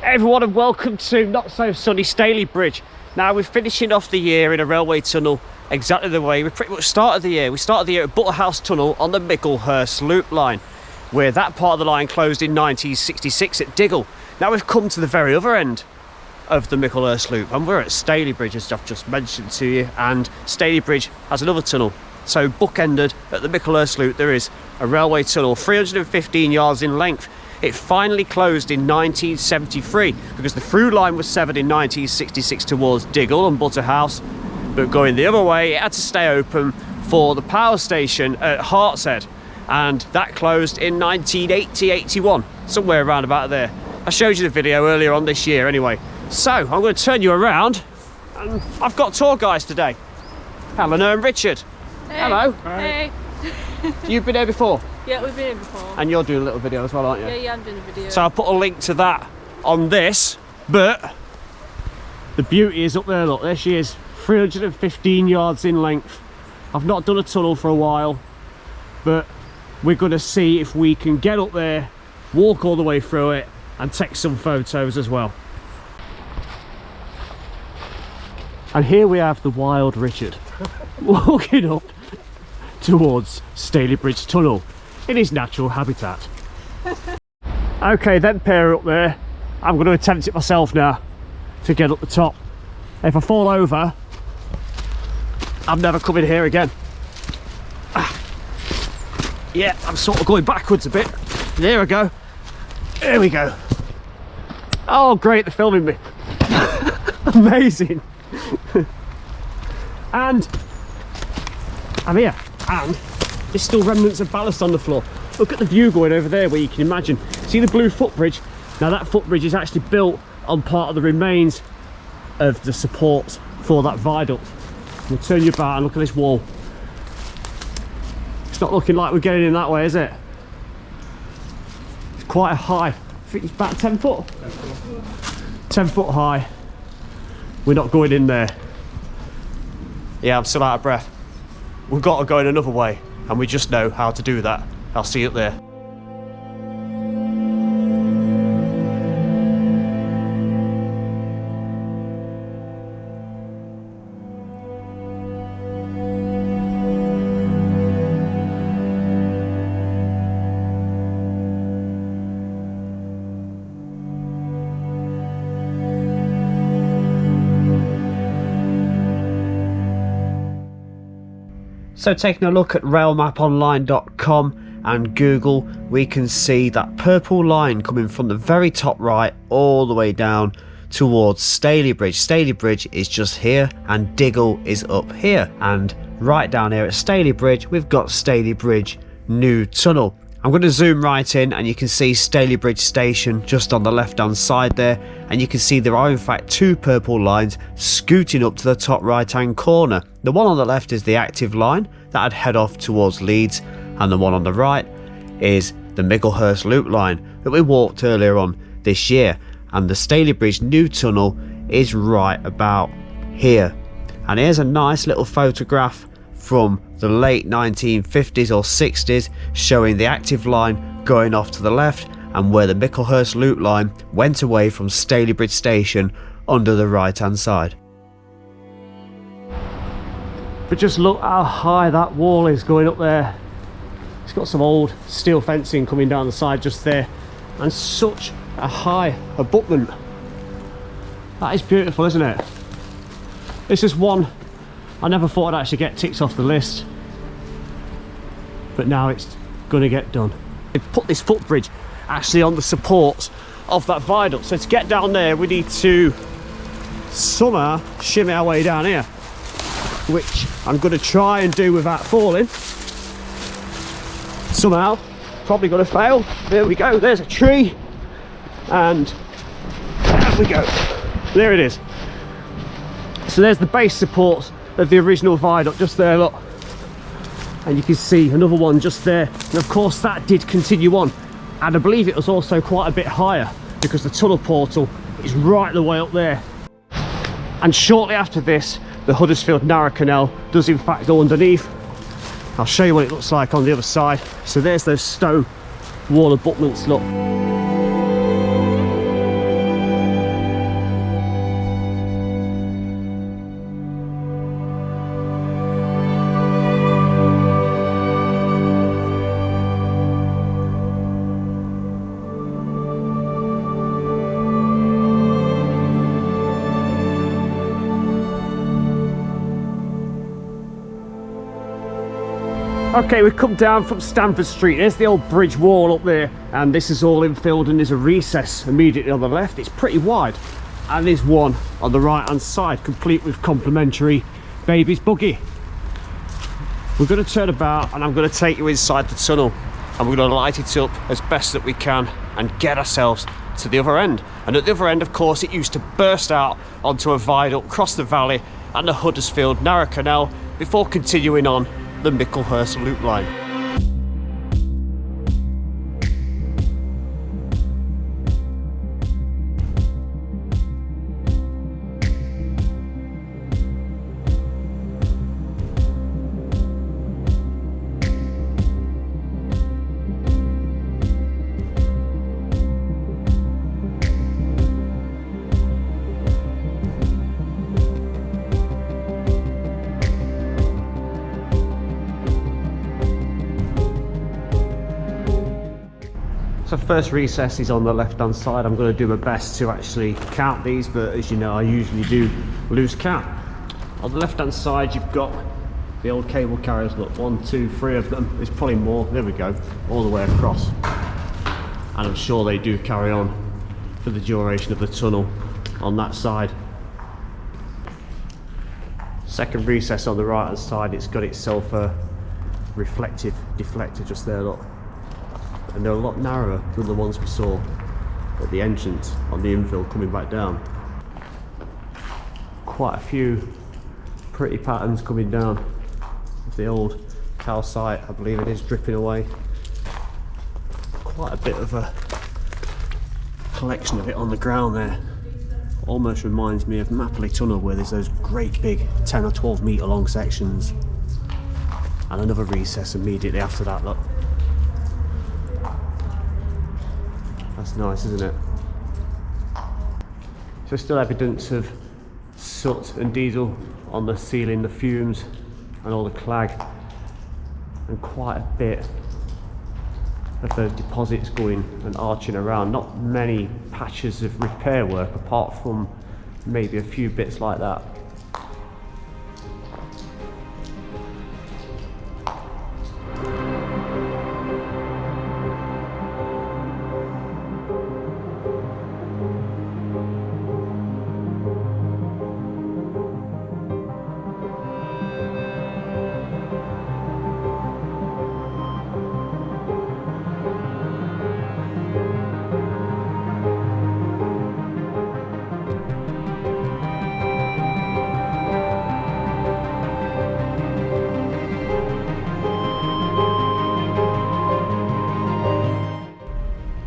Hey everyone, and welcome to not so sunny Stalybridge. Now we're finishing off the year in a railway tunnel exactly the way we pretty much started the year. We started the year at Butterhouse Tunnel on the Micklehurst Loop line, where that part of the line closed in 1966 at Diggle. Now we've come to the very other end of the Micklehurst Loop, and we're at Stalybridge, as I've just mentioned to you, and Stalybridge has another tunnel. So bookended at the Micklehurst Loop there is a railway tunnel 315 yards in length. It finally closed in 1973 because the through line was severed in 1966 towards Diggle and Butterhouse, but going the other way it had to stay open for the power station at Hartshead, and that closed in 1980-81, somewhere around about there. I showed you the video earlier on this year anyway. So I'm going to turn you around, and I've got tour guides today, Helena and Richard. Hey. Hello. Hey. You've been here before? Yeah, we've been here before. And you're doing a little video as well, aren't you? Yeah, I'm doing a video. So I'll put a link to that on this, but the beauty is up there, look, there she is, 315 yards in length. I've not done a tunnel for a while, but we're going to see if we can get up there, walk all the way through it, and take some photos as well. And here we have the wild Richard walking up towards Stalybridge Tunnel in his natural habitat. Okay, that pair up there, I'm going to attempt it myself now to get up the top. If I fall over, I'm never coming here again. Yeah, I'm sort of going backwards a bit. There we go. There we go. Oh great, they're filming me. Amazing. And I'm here, and there's still remnants of ballast on the floor. Look at the view going over there where you can imagine. See the blue footbridge? Now that footbridge is actually built on part of the remains of the support for that viaduct. We'll turn you about and look at this wall. It's not looking like we're getting in that way, is it? It's quite high. I think it's about 10 foot. 10 foot high. We're not going in there. Yeah, I'm still out of breath. We've got to go in another way, and we just know how to do that. I'll see you up there. So taking a look at railmaponline.com and Google, we can see that purple line coming from the very top right all the way down towards Stalybridge. Stalybridge is just here and Diggle is up here, and right down here at Stalybridge we've got Stalybridge New Tunnel. I'm going to zoom right in and you can see Stalybridge Station just on the left hand side there, and you can see there are in fact two purple lines scooting up to the top right hand corner. The one on the left is the active line that would head off towards Leeds, and the one on the right is the Micklehurst Loop line that we walked earlier on this year, and the Stalybridge New Tunnel is right about here. And here's a nice little photograph from the late 1950s or 60s showing the active line going off to the left and where the Micklehurst Loop line went away from Stalybridge Station under the right hand side. But just look how high that wall is going up there. It's got some old steel fencing coming down the side just there, and such a high abutment. That is beautiful, isn't it? This is one I never thought I'd actually get ticked off the list, but now it's going to get done. They put this footbridge actually on the supports of that viaduct, so to get down there we need to somehow shimmy our way down here, which I'm going to try and do without falling. Somehow, probably going to fail. There we go, there's a tree, and there we go, there it is. So there's the base supports of the original viaduct just there, look, and you can see another one just there, and of course that did continue on, and I believe it was also quite a bit higher because the tunnel portal is right the way up there. And shortly after this the Huddersfield Narrow Canal does in fact go underneath. I'll show you what it looks like on the other side. So there's those stone wall abutments, look. Okay, we've come down from Stamford Street. There's the old bridge wall up there, and this is all infilled, and there's a recess immediately on the left. It's pretty wide, and there's one on the right hand side, complete with complimentary baby's buggy. We're going to turn about, and I'm going to take you inside the tunnel, and we're going to light it up as best that we can and get ourselves to the other end. And at the other end, of course, it used to burst out onto a viaduct, cross the valley and the Huddersfield Narrow Canal before continuing on the Micklehurst Loop Line. So first recess is on the left hand side. I'm going to do my best to actually count these, but as you know, I usually do lose count. On the left hand side you've got the old cable carriers. Look, 1, 2, 3 of them. There's probably more. There we go, all the way across, and I'm sure they do carry on for the duration of the tunnel on that side. Second recess on the right hand side, it's got itself a reflective deflector just there, look. And they're a lot narrower than the ones we saw at the entrance on the infill coming back down. Quite a few pretty patterns coming down of the old calcite, I believe it is, dripping away. Quite a bit of a collection of it on the ground there. Almost reminds me of Mapley Tunnel, where there's those great big 10 or 12 metre long sections. And another recess immediately after that, look. That's nice, isn't it? So still evidence of soot and diesel on the ceiling, the fumes and all the clag, and quite a bit of those deposits going and arching around. Not many patches of repair work apart from maybe a few bits like that.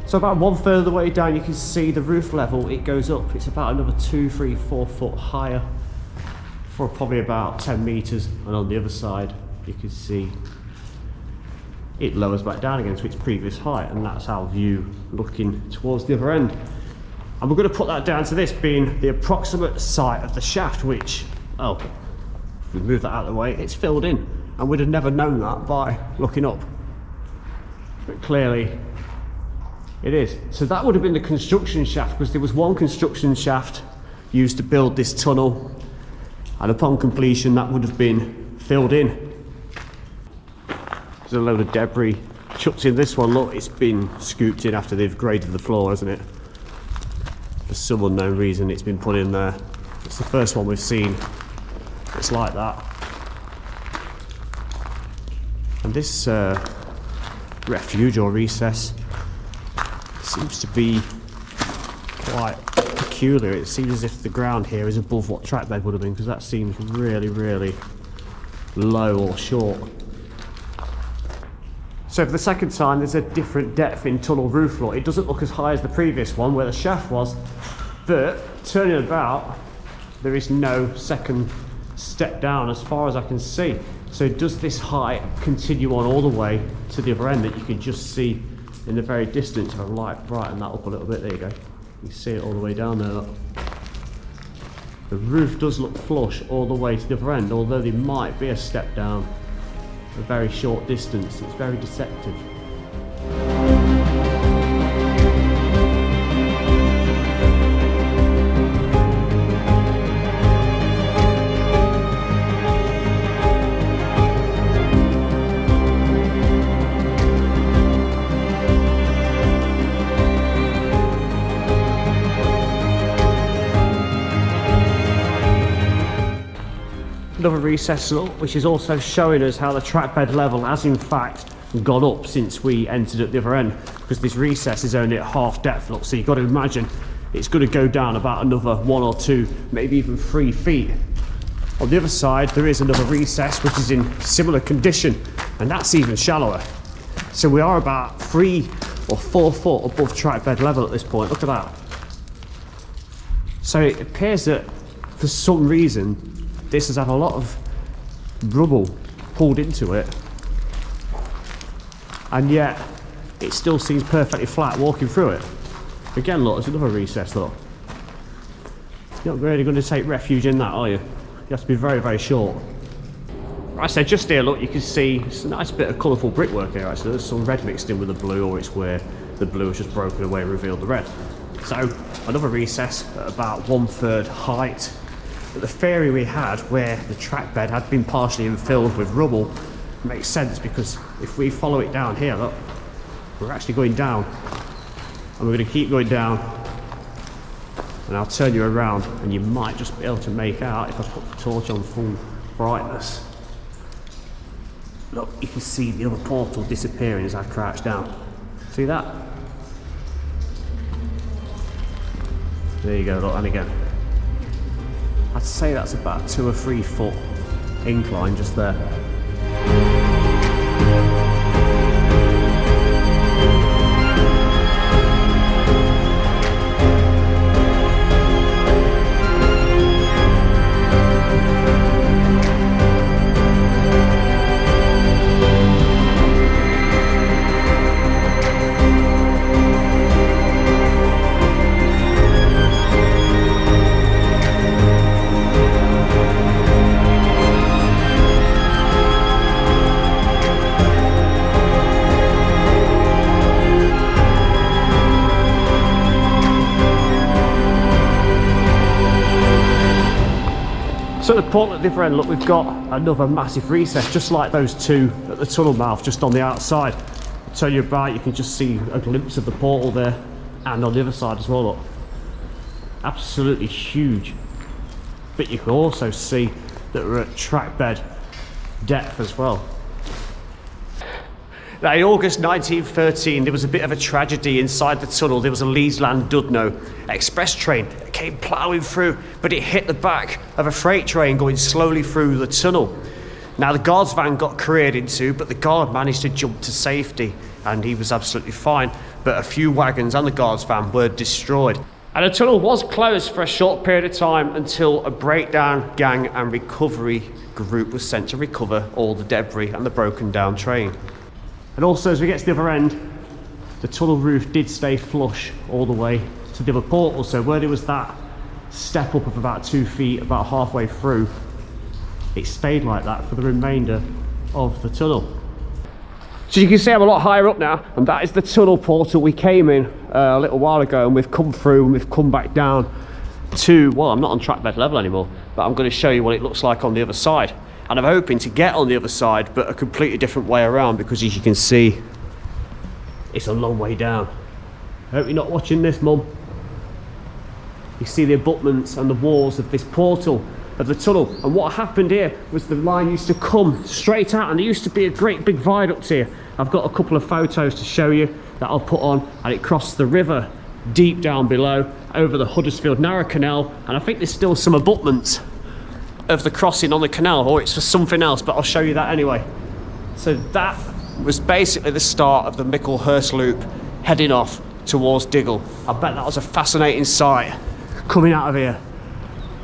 So about 1/3 of the way down, you can see the roof level, it goes up. It's about another 2, 3, 4 foot higher for probably about 10 metres. And on the other side, you can see it lowers back down again to its previous height. And that's our view looking towards the other end. And we're going to put that down to this being the approximate site of the shaft, which, oh, if we move that out of the way, it's filled in. And we'd have never known that by looking up. But clearly, it is. So that would have been the construction shaft, because there was one construction shaft used to build this tunnel, and upon completion that would have been filled in. There's a load of debris chucked in this one. Look, it's been scooped in after they've graded the floor, hasn't it? For some unknown reason it's been put in there. It's the first one we've seen. It's like that. And this refuge or recess seems to be quite peculiar. It seems as if the ground here is above what track bed would have been, because that seems really, really low or short. So for the second time, there's a different depth in tunnel roof floor. It doesn't look as high as the previous one where the shaft was, but turning about, there is no second step down as far as I can see. So does this height continue on all the way to the other end that you can just see in the very distance? If I light brighten that up a little bit, there you go. You can see it all the way down there, look. The roof does look flush all the way to the other end, although there might be a step down a very short distance. It's very deceptive. another recess tunnel, which is also showing us how the track bed level has in fact gone up since we entered at the other end, because this recess is only at half depth. Look, so you've got to imagine it's going to go down about another 1 or 2, maybe even 3 feet. On the other side there is another recess which is in similar condition, and that's even shallower. So we are about 3 or 4 foot above track bed level at this point. Look at that. So it appears that for some reason this has had a lot of rubble pulled into it, and yet it still seems perfectly flat walking through it. Again, look, there's another recess. Look, you're not really going to take refuge in that, are you? You have to be very, very short. Right, so just here, look, you can see it's a nice bit of colourful brickwork here. Actually, there's some red mixed in with the blue, or it's where the blue has just broken away and revealed the red. So another recess at about 1/3 height. But the theory we had, where the track bed had been partially infilled with rubble, makes sense, because if we follow it down here, look, we're actually going down, and we're going to keep going down, and I'll turn you around and you might just be able to make out, if I put the torch on full brightness, look, you can see the other portal disappearing as I crouch down. See that? There you go, look, and again. I'd say that's about 2 or 3 foot incline just there. So at the portal at the other end, look, we've got another massive recess, just like those two at the tunnel mouth, just on the outside. I'll turn you about, you can just see a glimpse of the portal there, and on the other side as well, look. Absolutely huge. But you can also see that we're at track bed depth as well. Now, in August 1913, there was a bit of a tragedy inside the tunnel. There was a Leeds-Llandudno express train that came ploughing through, but it hit the back of a freight train going slowly through the tunnel. Now, the guard's van got careered into, but the guard managed to jump to safety, and he was absolutely fine. But a few wagons and the guard's van were destroyed. And the tunnel was closed for a short period of time until a breakdown gang and recovery group was sent to recover all the debris and the broken down train. And also, as we get to the other end, the tunnel roof did stay flush all the way to the other portal. So where there was that step up of about 2 feet, about halfway through, it stayed like that for the remainder of the tunnel. So you can see I'm a lot higher up now, and that is the tunnel portal we came in a little while ago, and we've come through and we've come back down to, well, I'm not on track bed level anymore, but I'm going to show you what it looks like on the other side. And I'm hoping to get on the other side, but a completely different way around, because as you can see, it's a long way down. I hope you're not watching this, Mum. You see the abutments and the walls of this portal of the tunnel. And what happened here was the line used to come straight out, and there used to be a great big viaduct here. I've got a couple of photos to show you that I'll put on, and it crossed the river deep down below over the Huddersfield Narrow Canal, and I think there's still some abutments of the crossing on the canal, or it's for something else, but I'll show you that anyway. So that was basically the start of the Micklehurst Loop heading off towards Diggle. I bet that was a fascinating sight coming out of here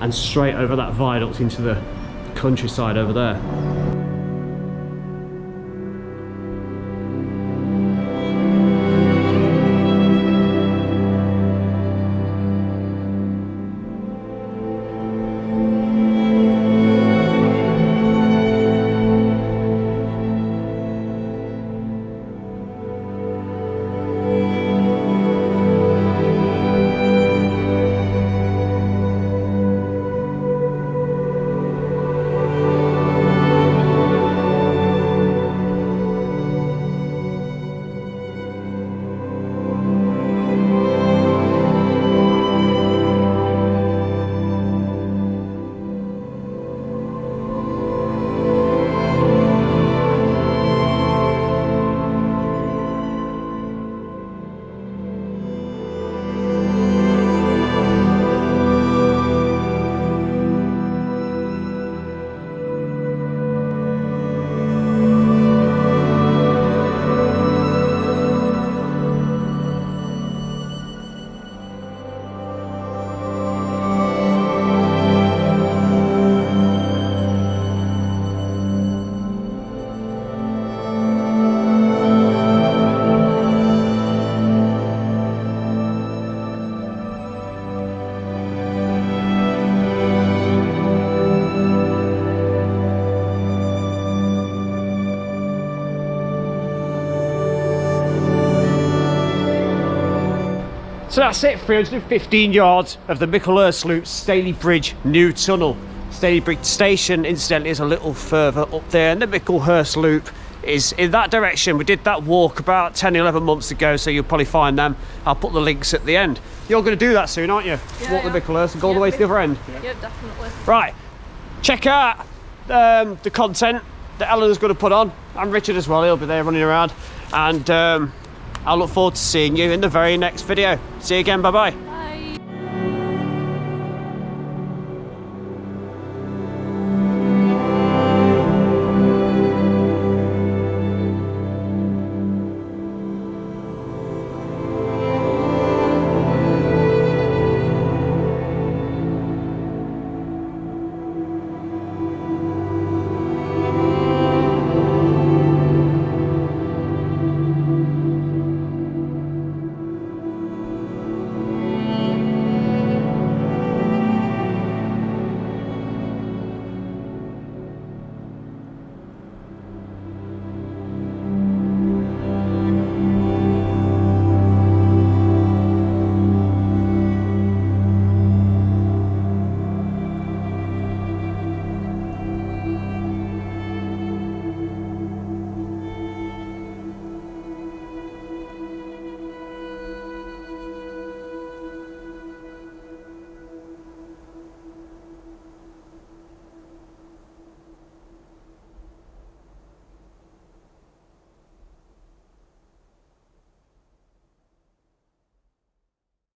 and straight over that viaduct into the countryside over there. So that's it, 315 yards of the Micklehurst Loop Staley Bridge new tunnel. Staley Bridge Station, incidentally, is a little further up there, and the Micklehurst Loop is in that direction. We did that walk about 10-11 months ago, so you'll probably find them. I'll put the links at the end. You're going to do that soon, aren't you? Yeah, walk the Micklehurst and go all the way to the other end. Yeah, definitely. Right, check out the content that Eleanor's going to put on, and Richard as well. He'll be there running around, and I'll look forward to seeing you in the very next video. See you again, bye bye.